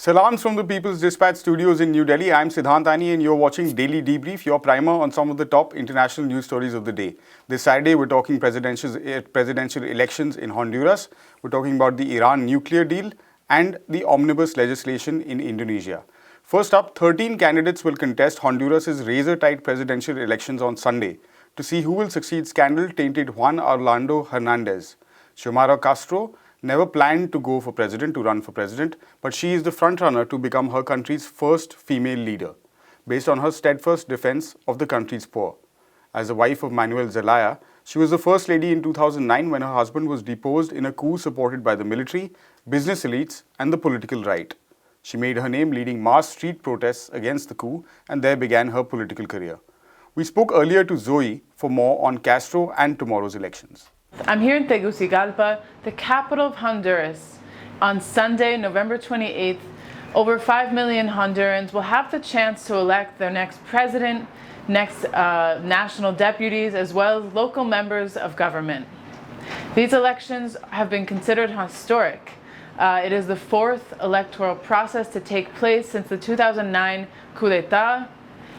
Salams from the People's Dispatch studios in New Delhi. I'm Siddhant Ani and you're watching Daily Debrief, your primer on some of the top international news stories of the day. This Saturday, we're talking presidential elections in Honduras. We're talking about the Iran nuclear deal and the omnibus legislation in Indonesia. First up, 13 candidates will contest Honduras' razor-tight presidential elections on Sunday to see who will succeed scandal-tainted Juan Orlando Hernandez. Xiomara Castro never planned to run for president, but she is the frontrunner to become her country's first female leader, based on her steadfast defense of the country's poor. As the wife of Manuel Zelaya, she was the first lady in 2009 when her husband was deposed in a coup supported by the military, business elites, and the political right. She made her name leading mass street protests against the coup, and there began her political career. We spoke earlier to Zoe for more on Castro and tomorrow's elections. I'm here in Tegucigalpa, the capital of Honduras. On Sunday, November 28th, over 5 million Hondurans will have the chance to elect their next president, next national deputies, as well as local members of government. These elections have been considered historic. It is the fourth electoral process to take place since the 2009 coup d'etat,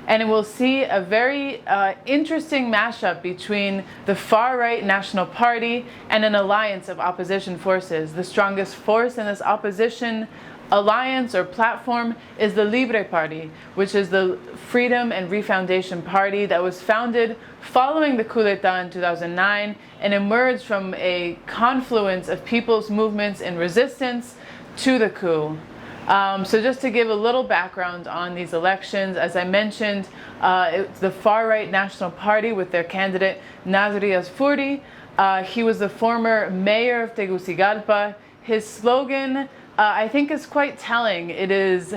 and it will see a very interesting mashup between the far-right National Party and an alliance of opposition forces. The strongest force in this opposition alliance or platform is the Libre Party, which is the Freedom and Refoundation Party that was founded following the coup d'etat in 2009 and emerged from a confluence of people's movements in resistance to the coup. So just to give a little background on these elections, as I mentioned, it's the far-right National Party with their candidate Nasrias Furi. He was the former mayor of Tegucigalpa. His slogan, I think, is quite telling. It is,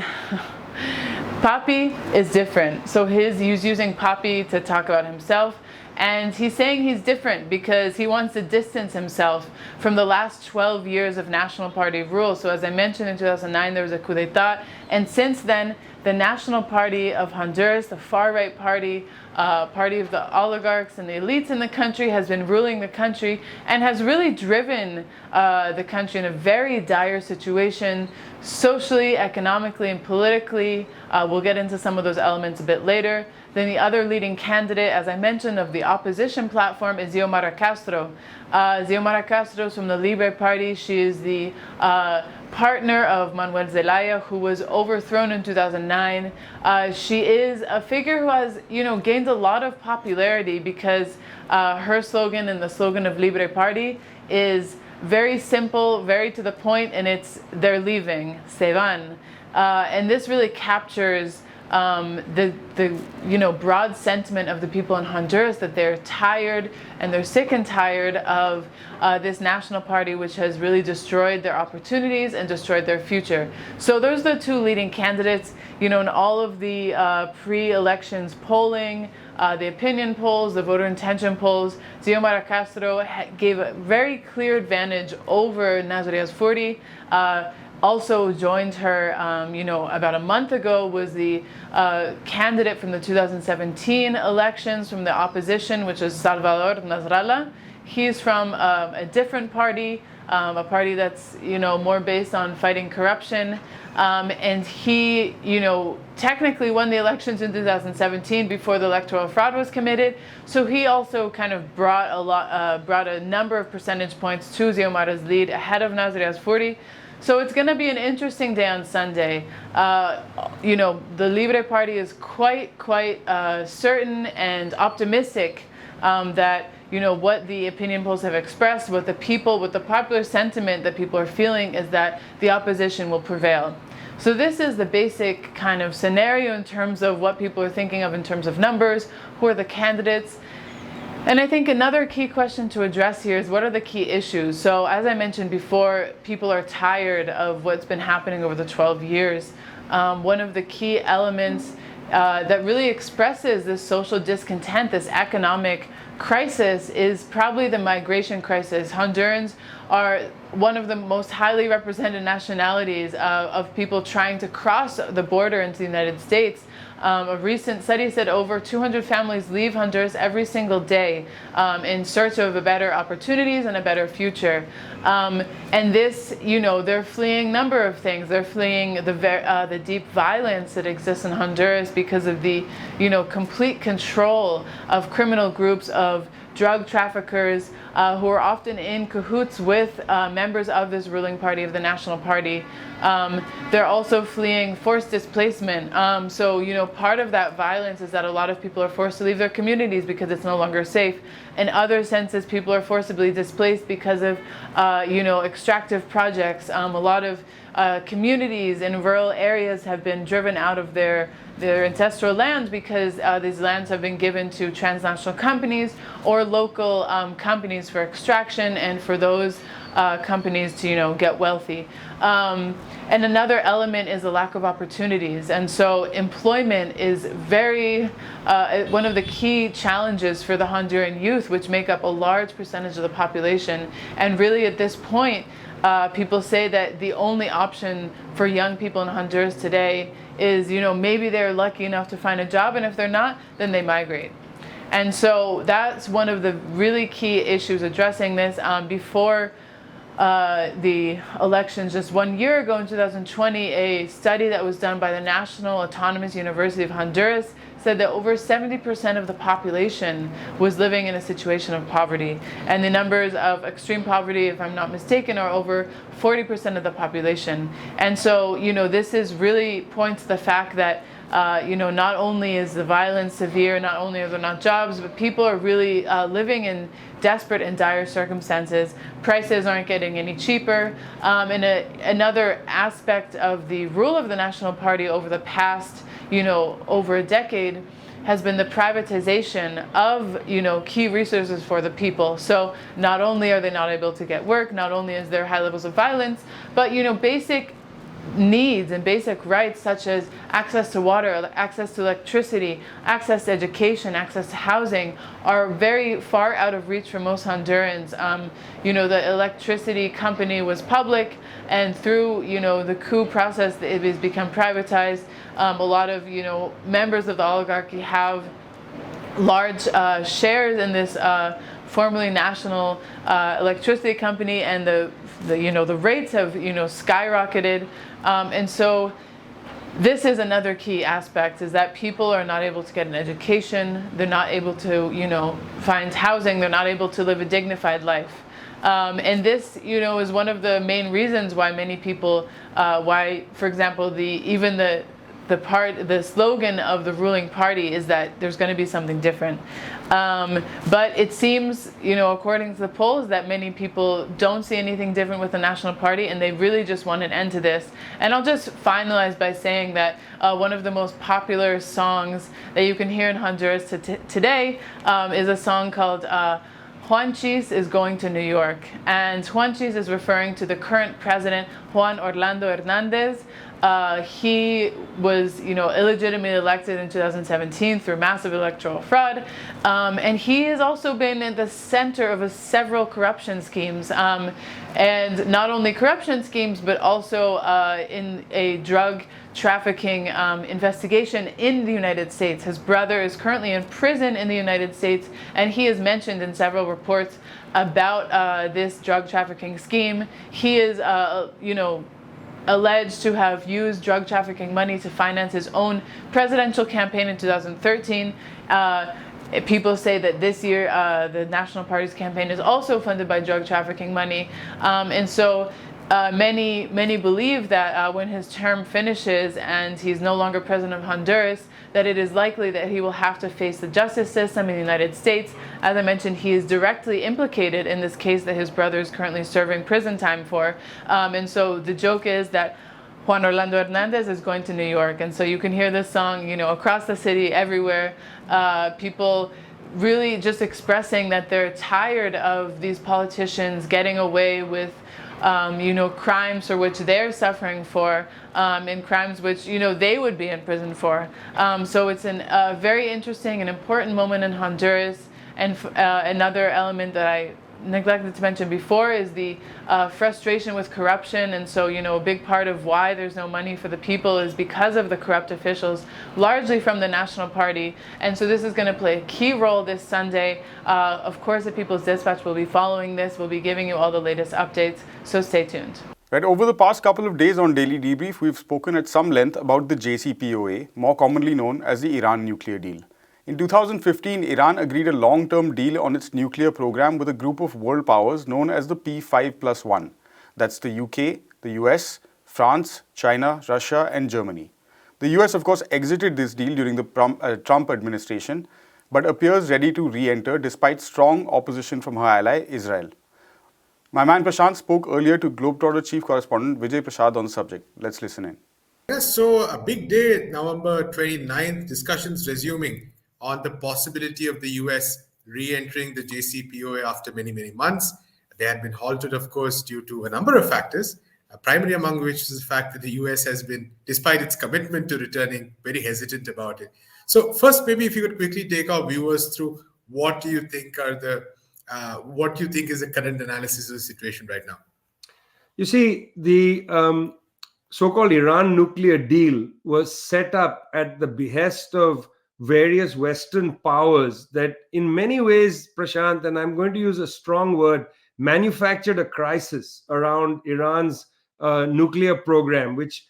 Papi is different. So he's using Papi to talk about himself. And he's saying he's different because he wants to distance himself from the last 12 years of National Party rule. So as I mentioned, in 2009, there was a coup d'etat. And since then, the National Party of Honduras, the far-right party, party of the oligarchs and the elites in the country, has been ruling the country and has really driven the country in a very dire situation, socially, economically, and politically. We'll get into some of those elements a bit later. Then the other leading candidate, as I mentioned, of the opposition platform is Xiomara Castro. Xiomara Castro is from the Libre Party. She is the partner of Manuel Zelaya, who was overthrown in 2009. She is a figure who has, gained a lot of popularity because her slogan and the slogan of Libre Party is very simple, very to the point, and it's "they're leaving, se van," and this really captures the broad sentiment of the people in Honduras, that they're tired and they're sick and tired of this national party, which has really destroyed their opportunities and destroyed their future. So those are the two leading candidates. In all of the pre-elections polling, the opinion polls, the voter intention polls, Xiomara Castro gave a very clear advantage over Nasrias Furi. Also joined her, about a month ago, was the candidate from the 2017 elections from the opposition, which is Salvador Nasrallah. He's from a different party, a party that's, more based on fighting corruption. And he, technically won the elections in 2017 before the electoral fraud was committed. So he also kind of brought a number of percentage points to Xiomara's lead ahead of Nasrias Furi. So it's going to be an interesting day on Sunday. The Libre Party is quite certain and optimistic that, what the opinion polls have expressed, what the popular sentiment that people are feeling is that the opposition will prevail. So this is the basic kind of scenario in terms of what people are thinking of in terms of numbers, who are the candidates. And I think another key question to address here is, what are the key issues? So as I mentioned before, people are tired of what's been happening over the 12 years one of the key elements that really expresses this social discontent, this economic crisis, is probably the migration crisis. Hondurans are one of the most highly represented nationalities of people trying to cross the border into the United States. A recent study said over 200 families leave Honduras every single day in search of a better opportunities and a better future. And this, they're fleeing a number of things. They're fleeing the deep violence that exists in Honduras because of the, complete control of criminal groups, of drug traffickers who are often in cahoots with members of this ruling party, of the National Party. They're also fleeing forced displacement. So, part of that violence is that a lot of people are forced to leave their communities because it's no longer safe. In other senses, people are forcibly displaced because of, extractive projects. A lot of communities in rural areas have been driven out of their ancestral lands because these lands have been given to transnational companies or local companies for extraction and for those companies to, get wealthy. And another element is the lack of opportunities. And so employment is very, one of the key challenges for the Honduran youth, which make up a large percentage of the population. And really at this point, people say that the only option for young people in Honduras today is, maybe they're lucky enough to find a job, and if they're not, then they migrate. And so that's one of the really key issues addressing this. Before the elections just 1 year ago in 2020, a study that was done by the National Autonomous University of Honduras said that over 70% of the population was living in a situation of poverty. And the numbers of extreme poverty, if I'm not mistaken, are over 40% of the population. And so, this is really points to the fact that not only is the violence severe, not only are there not jobs, but people are really living in desperate and dire circumstances. Prices aren't getting any cheaper. And another aspect of the rule of the National Party over the past, over a decade has been the privatization of, key resources for the people. So not only are they not able to get work, not only is there high levels of violence, but, basic needs and basic rights such as access to water, access to electricity, access to education, access to housing are very far out of reach for most Hondurans. The electricity company was public, and through, the coup process, it has become privatized. A lot of, members of the oligarchy have large shares in this formerly national electricity company, and the rates have skyrocketed, and so this is another key aspect, is that people are not able to get an education, they're not able to find housing, they're not able to live a dignified life. And this, is one of the main reasons why many people, for example, the slogan of the ruling party is that there's going to be something different. But it seems, according to the polls, that many people don't see anything different with the National Party, and they really just want an end to this. And I'll just finalize by saying that one of the most popular songs that you can hear in Honduras today is a song called Juanchis is Going to New York. And Juanchis is referring to the current president, Juan Orlando Hernandez. He was, illegitimately elected in 2017 through massive electoral fraud. And he has also been at the center of several corruption schemes. And not only corruption schemes, but also in a drug trafficking investigation in the United States. His brother is currently in prison in the United States, and he is mentioned in several reports about this drug trafficking scheme. He is, alleged to have used drug trafficking money to finance his own presidential campaign in 2013. People say that this year the National Party's campaign is also funded by drug trafficking money. And so many believe that when his term finishes and he's no longer president of Honduras, that it is likely that he will have to face the justice system in the United States. As I mentioned, he is directly implicated in this case that his brother is currently serving prison time for. And so the joke is that Juan Orlando Hernandez is going to New York. And so you can hear this song, across the city, everywhere. People really just expressing that they're tired of these politicians getting away with crimes for which they're suffering for, and crimes which, they would be in prison for. So it's a very interesting and important moment in Honduras. And another element that I neglected to mention before is the frustration with corruption. And so, a big part of why there's no money for the people is because of the corrupt officials, largely from the National Party. And so this is going to play a key role this Sunday. Of course, the People's Dispatch will be following this. We'll be giving you all the latest updates. So stay tuned. Right, over the past couple of days on Daily Debrief, we've spoken at some length about the JCPOA, more commonly known as the Iran nuclear deal. In 2015, Iran agreed a long-term deal on its nuclear program with a group of world powers known as the P5+1. That's the UK, the US, France, China, Russia, and Germany. The US, of course, exited this deal during the Trump administration, but appears ready to re-enter despite strong opposition from her ally, Israel. My man Prashant spoke earlier to Globetrotter Chief Correspondent Vijay Prashad on the subject. Let's listen in. Yes, so a big day, November 29th, discussions resuming on the possibility of the US re-entering the JCPOA after many, many months. They had been halted, of course, due to a number of factors, primary among which is the fact that the US has been, despite its commitment to returning, very hesitant about it. So first, maybe if you could quickly take our viewers through what do you think are what do you think is the current analysis of the situation right now? You see, the so-called Iran nuclear deal was set up at the behest of various Western powers that in many ways, Prashant, and I'm going to use a strong word, manufactured a crisis around Iran's nuclear program, which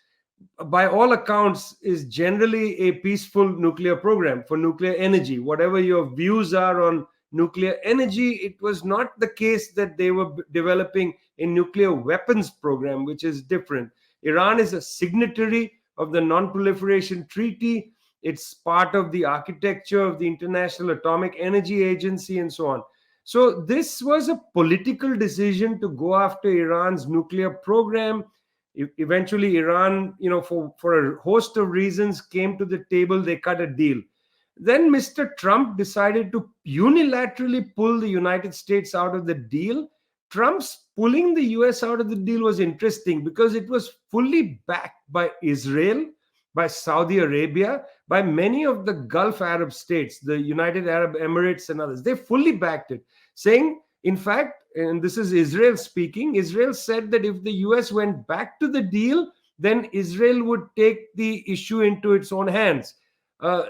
by all accounts is generally a peaceful nuclear program for nuclear energy. Whatever your views are on nuclear energy, it was not the case that they were developing a nuclear weapons program, which is different. Iran is a signatory of the Non-Proliferation Treaty. It's part of the architecture of the International Atomic Energy Agency and so on. So this was a political decision to go after Iran's nuclear program. Eventually, Iran, for a host of reasons, came to the table. They cut a deal. Then Mr. Trump decided to unilaterally pull the United States out of the deal. Trump's pulling the US out of the deal was interesting because it was fully backed by Israel, by Saudi Arabia, by many of the Gulf Arab states, the United Arab Emirates and others. They fully backed it, saying, in fact, and this is Israel speaking, Israel said that if the US went back to the deal, then Israel would take the issue into its own hands.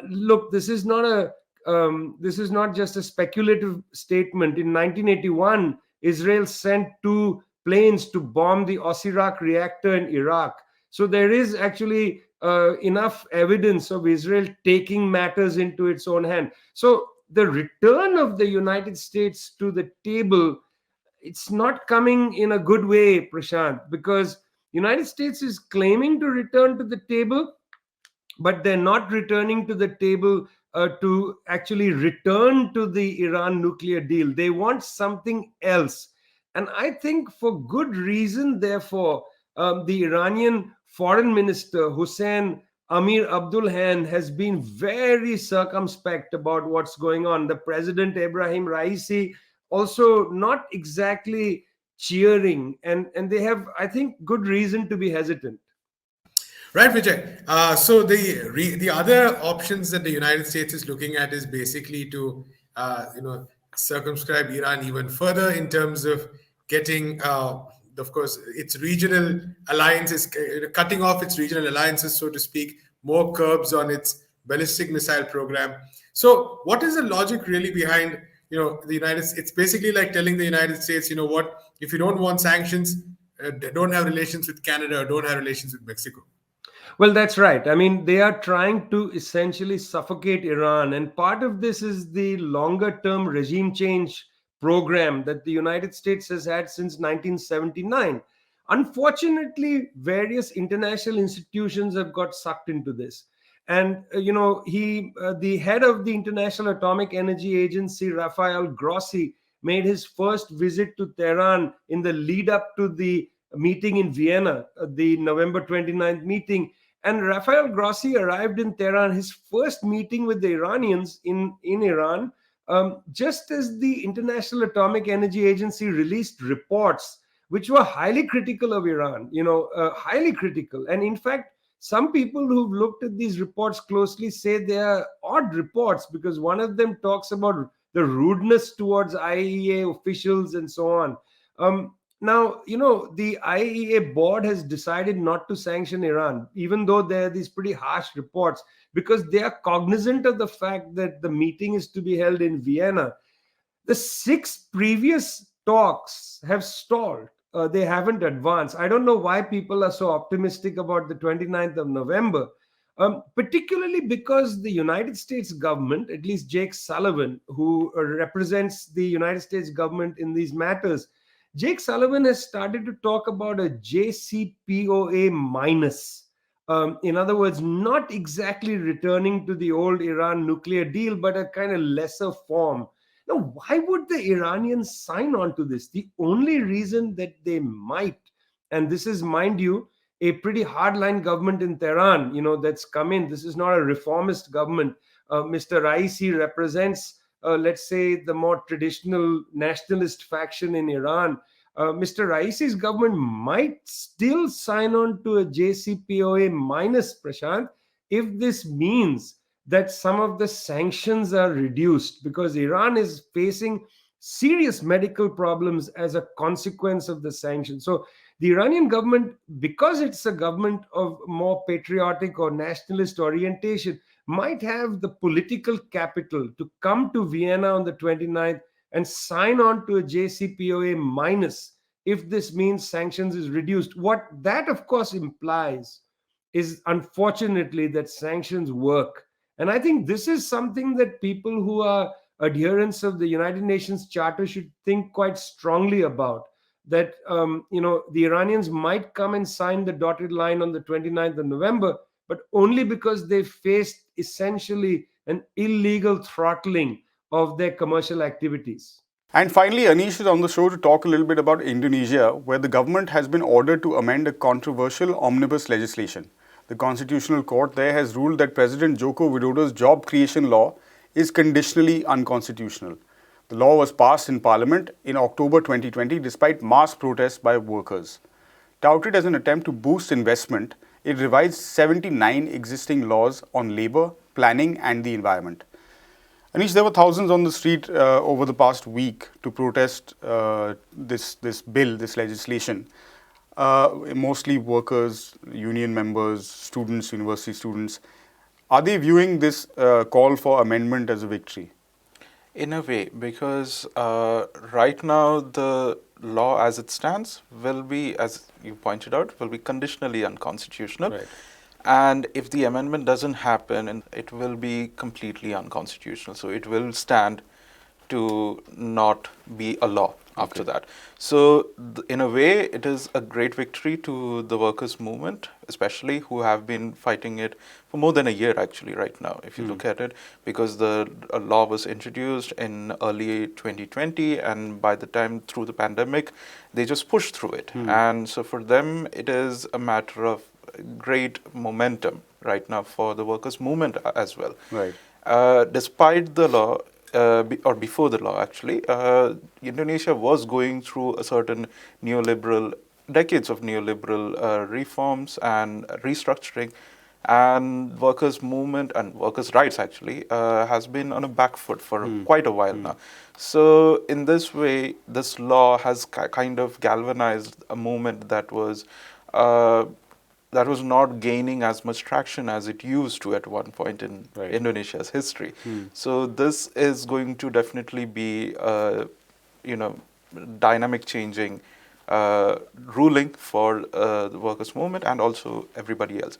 Look, this is not just a speculative statement. In 1981, Israel sent 2 planes to bomb the Osirak reactor in Iraq. So there is actually enough evidence of Israel taking matters into its own hand. So the return of the United States to the table, it's not coming in a good way, Prashant, because United States is claiming to return to the table, but they're not returning to the table to actually return to the Iran nuclear deal. They want something else. And I think for good reason, therefore, the Iranian foreign minister, Hussein Amir Abdulhan, has been very circumspect about what's going on. The president, Ebrahim Raisi, also not exactly cheering. And they have, I think, good reason to be hesitant. Right, Vijay. So the other options that the United States is looking at is basically to circumscribe Iran even further in terms of getting, of course, its regional alliances, cutting off its regional alliances, so to speak, more curbs on its ballistic missile program. So, what is the logic really behind the United States? It's basically like telling the United States, you know what, if you don't want sanctions, don't have relations with Canada or don't have relations with Mexico. Well, that's right. I mean, they are trying to essentially suffocate Iran. And part of this is the longer term regime change program that the United States has had since 1979. Unfortunately, various international institutions have got sucked into this. And, the head of the International Atomic Energy Agency, Rafael Grossi, made his first visit to Tehran in the lead up to the meeting in Vienna, the November 29th meeting. And Rafael Grossi arrived in Tehran, his first meeting with the Iranians in Iran, just as the International Atomic Energy Agency released reports which were highly critical of Iran, highly critical. And in fact, some people who've looked at these reports closely say they are odd reports, because one of them talks about the rudeness towards IAEA officials and so on. Now, the IAEA board has decided not to sanction Iran, even though there are these pretty harsh reports, because they are cognizant of the fact that the meeting is to be held in Vienna. The 6 previous talks have stalled. They haven't advanced. I don't know why people are so optimistic about the 29th of November, particularly because the United States government, at least Jake Sullivan, who represents the United States government in these matters, Jake Sullivan has started to talk about a JCPOA minus. In other words, not exactly returning to the old Iran nuclear deal, but a kind of lesser form. Now, why would the Iranians sign on to this? The only reason that they might, and this is, mind you, a pretty hardline government in Tehran, that's come in. This is not a reformist government. Mr. Raisi represents, let's say, the more traditional nationalist faction in Iran. Mr. Raisi's government might still sign on to a JCPOA minus, Prashant, if this means that some of the sanctions are reduced, because Iran is facing serious medical problems as a consequence of the sanctions. So the Iranian government, because it's a government of more patriotic or nationalist orientation, might have the political capital to come to Vienna on the 29th and sign on to a JCPOA minus if this means sanctions is reduced. What that, of course, implies is, unfortunately, that sanctions work. And I think this is something that people who are adherents of the United Nations Charter should think quite strongly about. That, the Iranians might come and sign the dotted line on the 29th of November, but only because they faced essentially an illegal throttling of their commercial activities. And finally, Anish is on the show to talk a little bit about Indonesia, where the government has been ordered to amend a controversial omnibus legislation. The Constitutional Court there has ruled that President Joko Widodo's Job Creation Law is conditionally unconstitutional. The law was passed in Parliament in October 2020 despite mass protests by workers. Touted as an attempt to boost investment, it revised 79 existing laws on labour, planning and the environment. Anish, there were thousands on the street over the past week to protest this bill, this legislation. Mostly workers, union members, students, university students. Are they viewing this call for amendment as a victory? In a way, because right now the law as it stands will be, as you pointed out, will be conditionally unconstitutional. Right. And if the amendment doesn't happen, it will be completely unconstitutional. So it will stand to not be a law after that. So in a way, it is a great victory to the workers' movement, especially who have been fighting it for more than a year actually right now, if you look at it, because the law was introduced in early 2020, and by the time through the pandemic, they just pushed through it. And so for them, it is a matter of great momentum right now for the workers' movement as well. Right. Despite the law, or before the law actually, Indonesia was going through a certain decades of neoliberal reforms and restructuring, and workers' movement and workers' rights actually has been on a back foot for quite a while now. So in this way, this law has kind of galvanized a movement that was not gaining as much traction as it used to at one point in Indonesia's history. So this is going to definitely be, dynamic changing ruling for the workers' movement and also everybody else.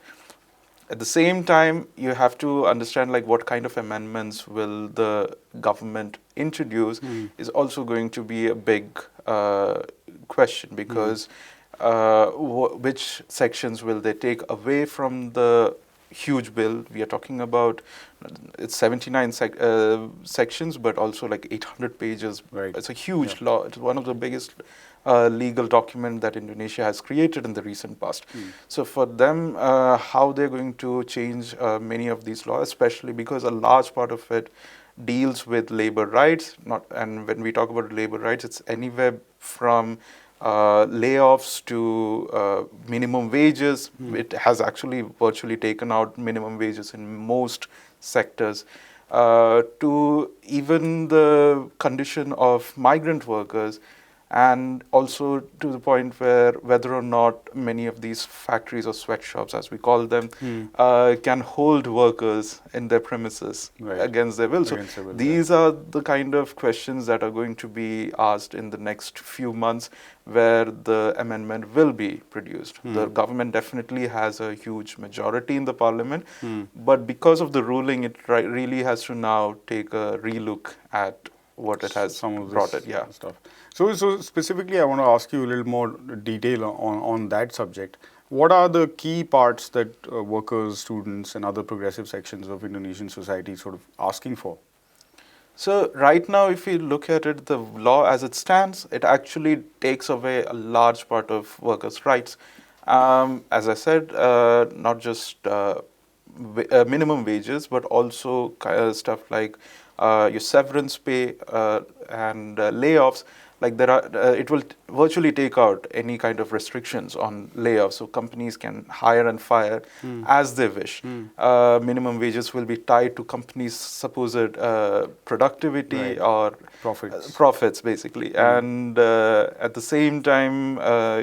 At the same time, you have to understand like what kind of amendments will the government introduce is also going to be a big question, because which sections will they take away from the huge bill? We are talking about, it's 79 sections, but also like 800 pages. Right. It's a huge law. It's one of the biggest legal document that Indonesia has created in the recent past. So for them, how they're going to change many of these laws, especially because a large part of it deals with labor rights. And when we talk about labor rights, it's anywhere from layoffs to minimum wages. It has actually virtually taken out minimum wages in most sectors. To even the condition of migrant workers, and also to the point where whether or not many of these factories or sweatshops, as we call them, can hold workers in their premises against their will. So Against their will, these are the kind of questions that are going to be asked in the next few months, where the amendment will be produced. The government definitely has a huge majority in the parliament, but because of the ruling, it really has to now take a relook at what it has some of brought this it. Yeah. stuff. So specifically, I want to ask you a little more detail on that subject. What are the key parts that workers, students, and other progressive sections of Indonesian society sort of asking for? So right now, if you look at it, the law as it stands, it actually takes away a large part of workers' rights. As I said, not just minimum wages, but also stuff like your severance pay and layoffs. Like it will virtually take out any kind of restrictions on layoffs, so companies can hire and fire as they wish. Minimum wages will be tied to companies' supposed productivity or profits basically. And at the same time,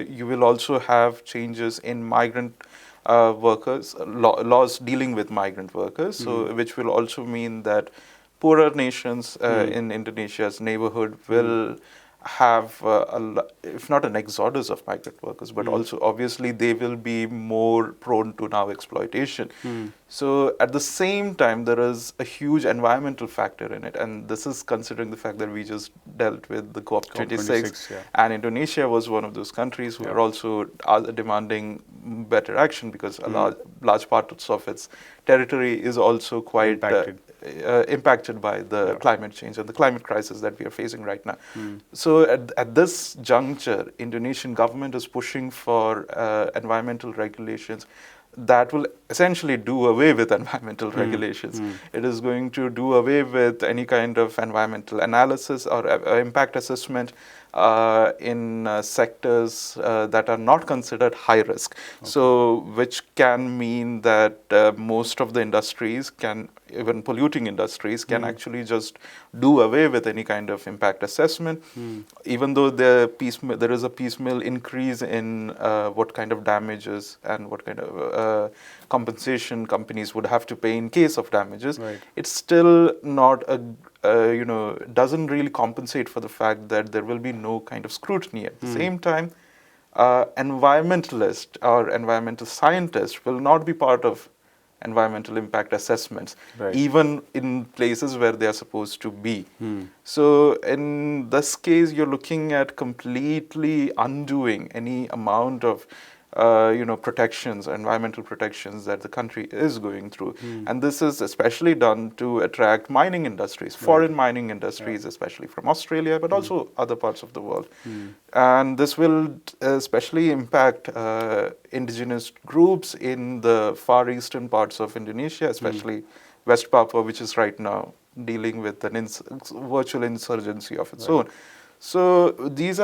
you will also have changes in migrant workers, laws dealing with migrant workers, so which will also mean that poorer nations in Indonesia's neighborhood will have, if not an exodus of migrant workers, but also obviously they will be more prone to now exploitation. So at the same time, there is a huge environmental factor in it, and this is considering the fact that we just dealt with the COP26, and Indonesia was one of those countries who are also demanding better action, because a large part of its territory is also quite impacted by the climate change and the climate crisis that we are facing right now. So at this juncture, Indonesian government is pushing for environmental regulations that will essentially do away with environmental regulations. It is going to do away with any kind of environmental analysis or impact assessment in sectors that are not considered high risk. So which can mean that most of the industries can, even polluting industries, can actually just do away with any kind of impact assessment, even though there is a piecemeal increase in what kind of damages and what kind of compensation companies would have to pay in case of damages. It's still not doesn't really compensate for the fact that there will be no kind of scrutiny. At the same time, environmentalists or environmental scientists will not be part of environmental impact assessments, even in places where they are supposed to be. So in this case, you're looking at completely undoing any amount of protections, environmental protections that the country is going through. And this is especially done to attract mining industries, foreign mining industries, especially from Australia, but also other parts of the world. And this will especially impact indigenous groups in the far eastern parts of Indonesia, especially West Papua, which is right now dealing with an virtual insurgency of its own. So this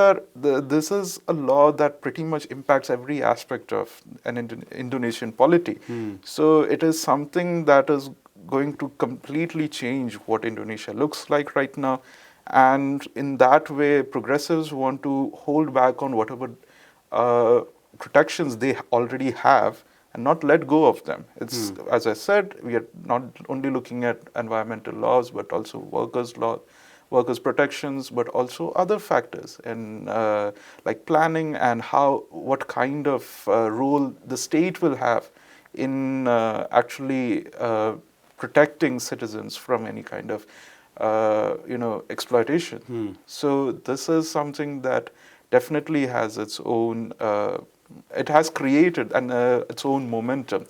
is a law that pretty much impacts every aspect of an Indonesian polity. So it is something that is going to completely change what Indonesia looks like right now. And in that way, progressives want to hold back on whatever protections they already have and not let go of them. It's, as I said, we are not only looking at environmental laws, but also workers' protections, but also other factors in like planning and what kind of role the state will have in actually protecting citizens from any kind of exploitation. So this is something that definitely has its own. It has created its own momentum,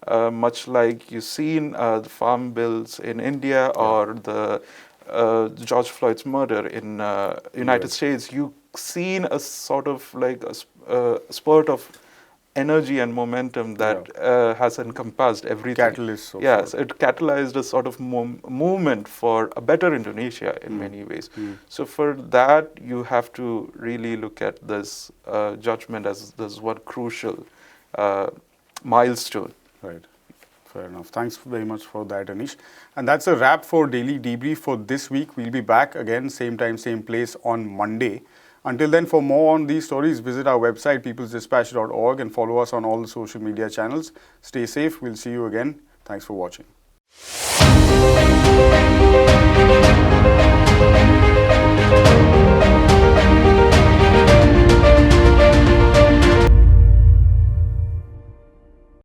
much like you see in the farm bills in India or the George Floyd's murder in United States. You've seen a sort of like a spurt of energy and momentum that has encompassed everything. Catalyst of Yes, sort. it catalyzed a sort of movement for a better Indonesia in many ways. So for that, you have to really look at this judgment as this one crucial milestone. Right. Fair enough. Thanks very much for that, Anish. And that's a wrap for Daily Debrief for this week. We'll be back again, same time, same place on Monday. Until then, for more on these stories, visit our website, peoplesdispatch.org, and follow us on all the social media channels. Stay safe. We'll see you again. Thanks for watching.